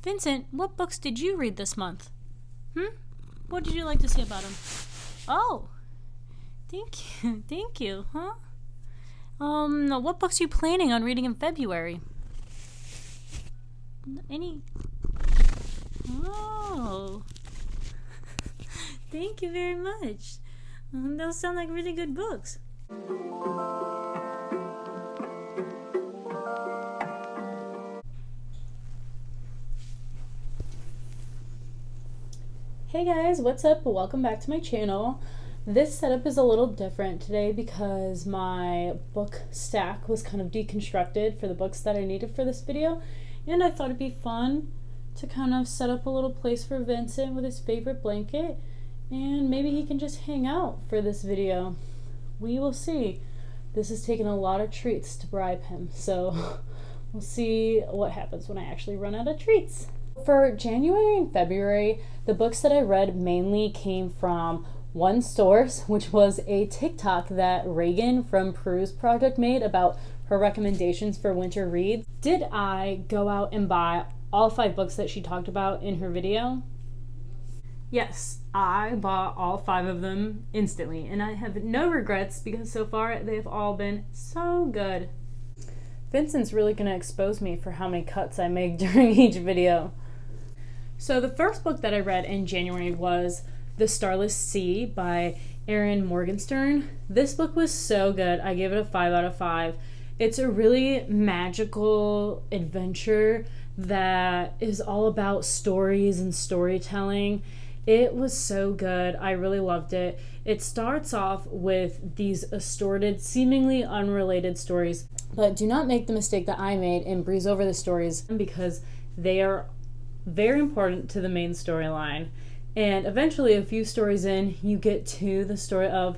Vincent, what books did you read this month? What did you like to say about them? Oh, thank you, thank you, huh? What books are you planning on reading in February? Any? Oh, thank you very much. Those sound like really good books. Hey guys, what's up? Welcome back to my channel. This setup is a little different today because my book stack was kind of deconstructed for the books that I needed for this video, and I thought it'd be fun to kind of set up a little place for Vincent with his favorite blanket, and maybe he can just hang out for this video. We will see. This has taken a lot of treats to bribe him, so we'll see what happens when I actually run out of treats. For January and February, the books that I read mainly came from one source, which was a TikTok that Reagan from Peruse Project made about her recommendations for winter reads. Did I go out and buy all 5 books that she talked about in her video? Yes, I bought all 5 of them instantly, and I have no regrets because so far they've all been so good. Vincent's really going to expose me for how many cuts I make during each video. So the first book that I read in January was The Starless Sea by Erin Morgenstern. This book was so good. I gave it a 5 out of 5. It's a really magical adventure that is all about stories and storytelling. It was so good. I really loved it. It starts off with these assorted, seemingly unrelated stories, but do not make the mistake that I made and breeze over the stories because they are very important to the main storyline. And eventually, a few stories in, you get to the story of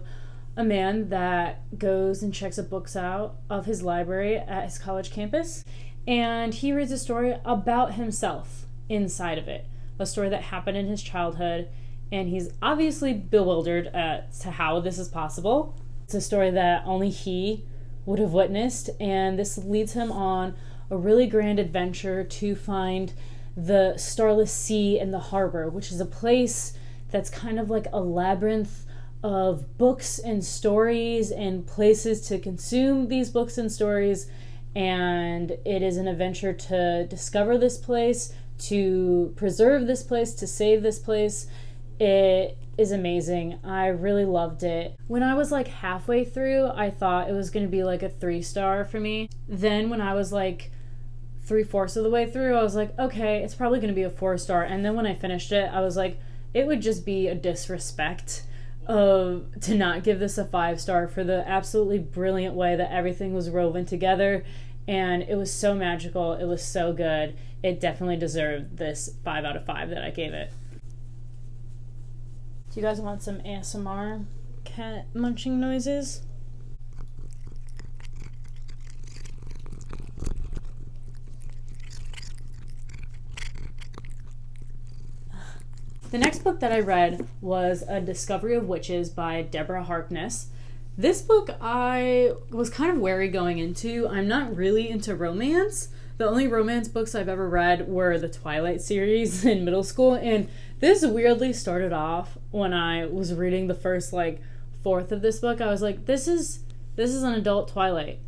a man that goes and checks up books out of his library at his college campus, and he reads a story about himself inside of it, a story that happened in his childhood, and he's obviously bewildered as to how this is possible. It's a story that only he would have witnessed, and this leads him on a really grand adventure to find the Starless Sea in the harbor, which is a place that's kind of like a labyrinth of books and stories and places to consume these books and stories. And it is an adventure to discover this place, to preserve this place, to save this place. It is amazing. I really loved it. When I was like halfway through, I thought it was going to be like a 3-star for me. Then when I was like 3/4 of the way through, I was like, okay, it's probably going to be a 4-star. And then when I finished it, I was like, it would just be a disrespect to not give this a 5-star for the absolutely brilliant way that everything was woven together. And it was so magical. It was so good. It definitely deserved this 5 out of 5 that I gave it. Do you guys want some ASMR cat munching noises? The next book that I read was A Discovery of Witches by Deborah Harkness. This book I was kind of wary going into. I'm not really into romance. The only romance books I've ever read were the Twilight series in middle school, and this weirdly started off when I was reading the first like 4th of this book. I was like, this is an adult Twilight.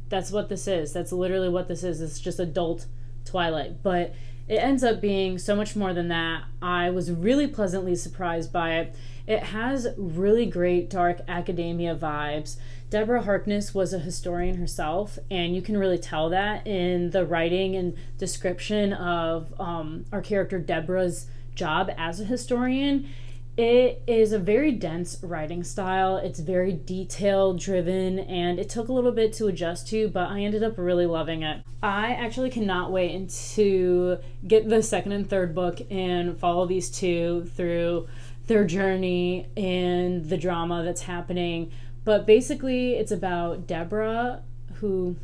That's what this is. That's literally what this is. It's just adult Twilight. But it ends up being so much more than that. I was really pleasantly surprised by it. It has really great dark academia vibes. Deborah Harkness was a historian herself, and you can really tell that in the writing and description of our character Deborah's job as a historian. It is a very dense writing style. It's very detail driven, and it took a little bit to adjust to, but I ended up really loving it. I actually cannot wait to get the 2nd and 3rd book and follow these two through their journey and the drama that's happening. But basically it's about Deborah's the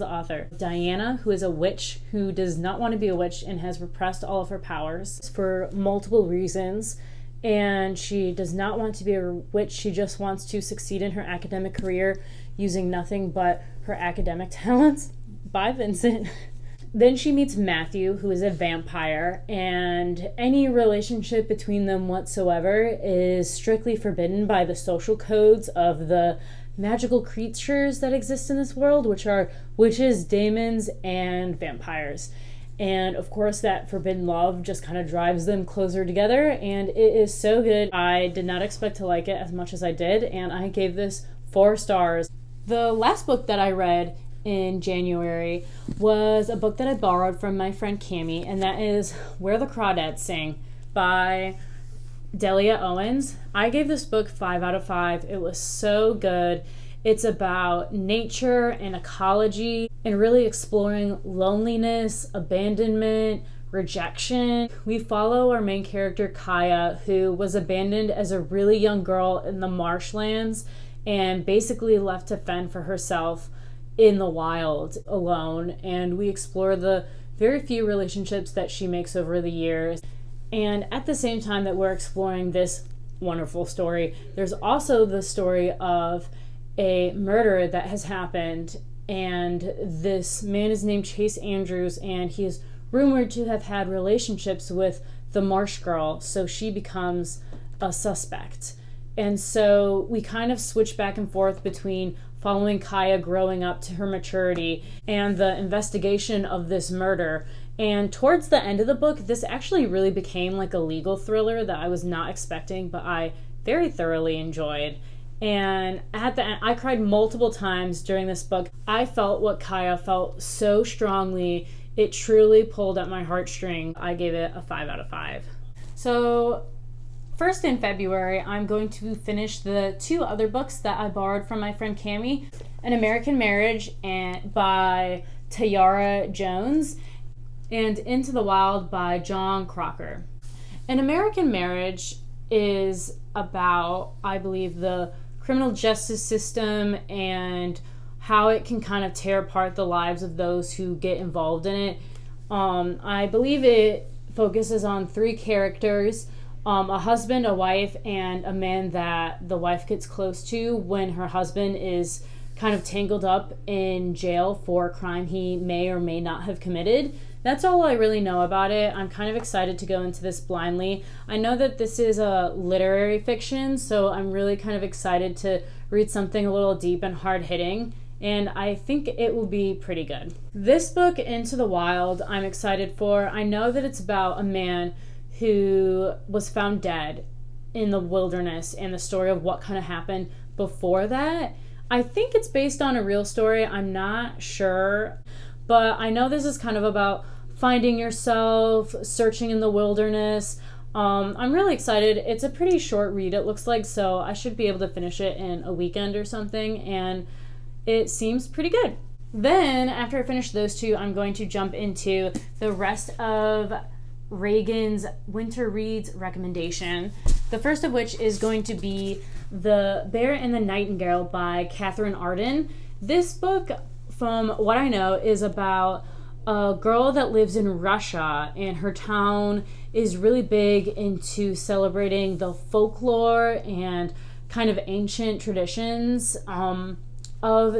author. Diana, who is a witch who does not want to be a witch and has repressed all of her powers for multiple reasons. And she does not want to be a witch. She just wants to succeed in her academic career using nothing but her academic talents. By Vincent. then she meets Matthew, who is a vampire, and any relationship between them whatsoever is strictly forbidden by the social codes of the magical creatures that exist in this world, which are witches, demons, and vampires. And of course, that forbidden love just kind of drives them closer together, and it is so good. I did not expect to like it as much as I did, and I gave this 4 stars. The last book that I read in January was a book that I borrowed from my friend Cami, and that is Where the Crawdads Sing by Delia Owens. I gave this book 5 out of 5. It was so good. It's about nature and ecology and really exploring loneliness, abandonment, rejection. We follow our main character Kaya, who was abandoned as a really young girl in the marshlands and basically left to fend for herself in the wild alone. And we explore the very few relationships that she makes over the years. And at the same time that we're exploring this wonderful story, there's also the story of a murder that has happened, and this man is named Chase Andrews, and he is rumored to have had relationships with the Marsh girl, so she becomes a suspect. And so we kind of switch back and forth between following Kaya growing up to her maturity and the investigation of this murder. And towards the end of the book, this actually really became like a legal thriller that I was not expecting, but I very thoroughly enjoyed. And at the end, I cried multiple times during this book. I felt what Kaya felt so strongly. It truly pulled at my heartstring. I gave it a 5 out of 5. So first in February, I'm going to finish the 2 other books that I borrowed from my friend Cami. An American Marriage by Tayara Jones and Into the Wild by John Crocker. An American Marriage is about, I believe, the criminal justice system and how it can kind of tear apart the lives of those who get involved in it. I believe it focuses on 3 characters, a husband, a wife, and a man that the wife gets close to when her husband is kind of tangled up in jail for a crime he may or may not have committed. That's all I really know about it. I'm kind of excited to go into this blindly. I know that this is a literary fiction, so I'm really kind of excited to read something a little deep and hard-hitting, and I think it will be pretty good. This book, Into the Wild, I'm excited for. I know that it's about a man who was found dead in the wilderness and the story of what kind of happened before that. I think it's based on a real story. I'm not sure. But I know this is kind of about finding yourself, searching in the wilderness. I'm really excited. It's a pretty short read, it looks like, so I should be able to finish it in a weekend or something, and it seems pretty good. Then, after I finish those 2, I'm going to jump into the rest of Reagan's winter reads recommendation. The first of which is going to be The Bear and the Nightingale by Catherine Arden. This book, from what I know, is about a girl that lives in Russia, and her town is really big into celebrating the folklore and kind of ancient traditions of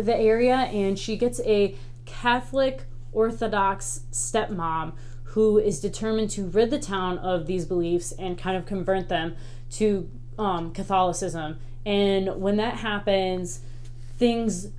the area, and she gets a Catholic Orthodox stepmom who is determined to rid the town of these beliefs and kind of convert them to Catholicism. And when that happens,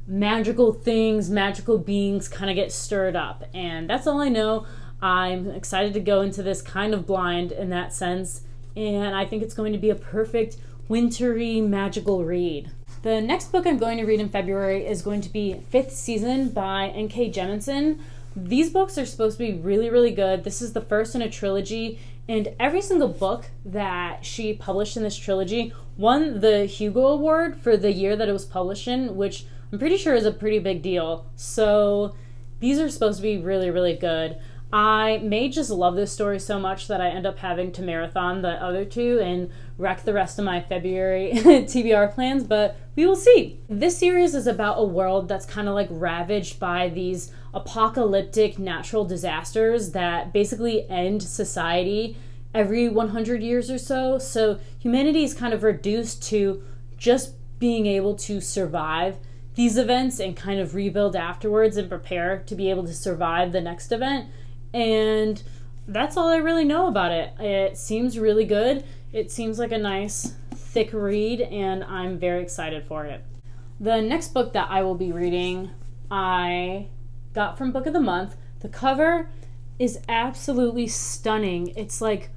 magical beings kind of get stirred up. And that's all I know. I'm excited to go into this kind of blind in that sense, and I think it's going to be a perfect wintry magical read. The next book I'm going to read in February is going to be Fifth Season by N.K. Jemisin. These books are supposed to be really, really good. This is the first in a trilogy, and every single book that she published in this trilogy won the Hugo Award for the year that it was published in, which I'm pretty sure is a pretty big deal. So these are supposed to be really, really good. I may just love this story so much that I end up having to marathon the other 2 and wreck the rest of my February TBR plans, but we will see. This series is about a world that's kind of like ravaged by these apocalyptic natural disasters that basically end society every 100 years or so. So humanity is kind of reduced to just being able to survive these events and kind of rebuild afterwards and prepare to be able to survive the next event. And that's all I really know about it. It seems really good. It seems like a nice thick read, and I'm very excited for it. The next book that I will be reading, I got from Book of the Month. The cover is absolutely stunning. It's like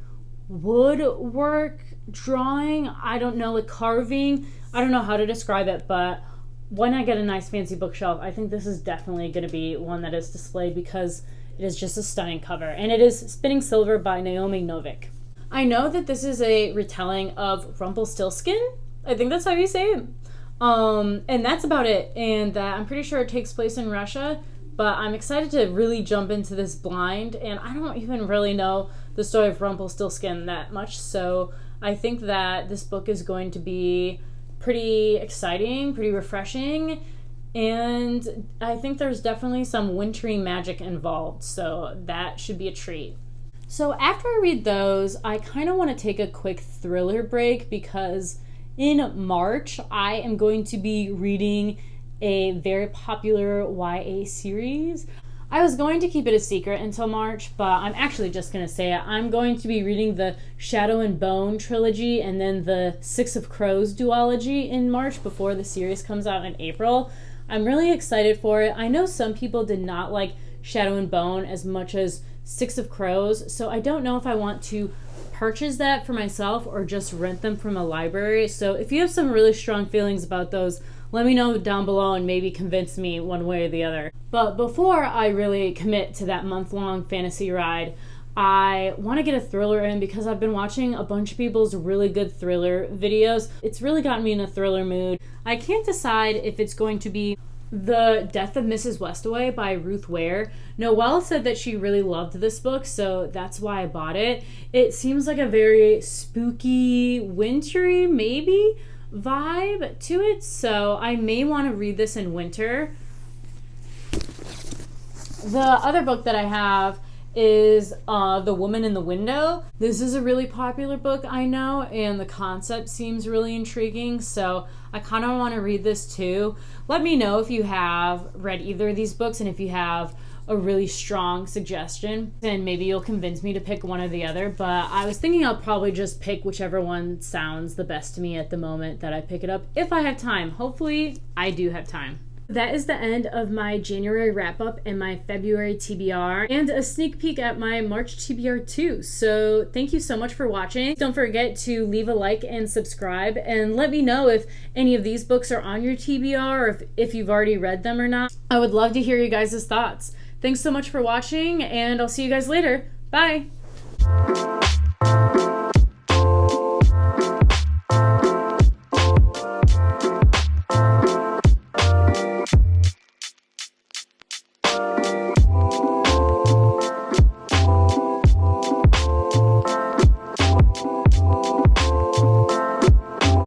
woodwork drawing. I don't know, like carving. I don't know how to describe it, but when I get a nice fancy bookshelf, I think this is definitely going to be one that is displayed because it is just a stunning cover. And it is Spinning Silver by Naomi Novik. I know that this is a retelling of Rumpelstiltskin. I think that's how you say it. And that's about it. And that I'm pretty sure it takes place in Russia. But I'm excited to really jump into this blind. And I don't even really know the story of Rumpelstiltskin that much. So I think that this book is going to be pretty exciting, pretty refreshing, and I think there's definitely some wintry magic involved, so that should be a treat. So after I read those, I kind of want to take a quick thriller break because in March I am going to be reading a very popular YA series. I was going to keep it a secret until March, but I'm actually just going to say it. I'm going to be reading the Shadow and Bone trilogy and then the Six of Crows duology in March before the series comes out in April. I'm really excited for it. I know some people did not like Shadow and Bone as much as Six of Crows, so I don't know if I want to purchase that for myself or just rent them from a library. So if you have some really strong feelings about those, let me know down below and maybe convince me one way or the other. But before I really commit to that month-long fantasy ride, I want to get a thriller in because I've been watching a bunch of people's really good thriller videos. It's really gotten me in a thriller mood. I can't decide if it's going to be The Death of Mrs. Westaway by Ruth Ware. Noelle said that she really loved this book, so that's why I bought it. It seems like a very spooky, wintry, maybe, vibe to it, so I may want to read this in winter. The other book that I have is The Woman in the Window. This is a really popular book, I know, and the concept seems really intriguing, so I kind of want to read this too. Let me know if you have read either of these books and if you have a really strong suggestion, and maybe you'll convince me to pick one or the other, but I was thinking I'll probably just pick whichever one sounds the best to me at the moment that I pick it up, if I have time. Hopefully, I do have time. That is the end of my January wrap-up and my February TBR, and a sneak peek at my March TBR too. So thank you so much for watching. Don't forget to leave a like and subscribe, and let me know if any of these books are on your TBR or if you've already read them or not. I would love to hear you guys' thoughts. Thanks so much for watching, and I'll see you guys later. Bye!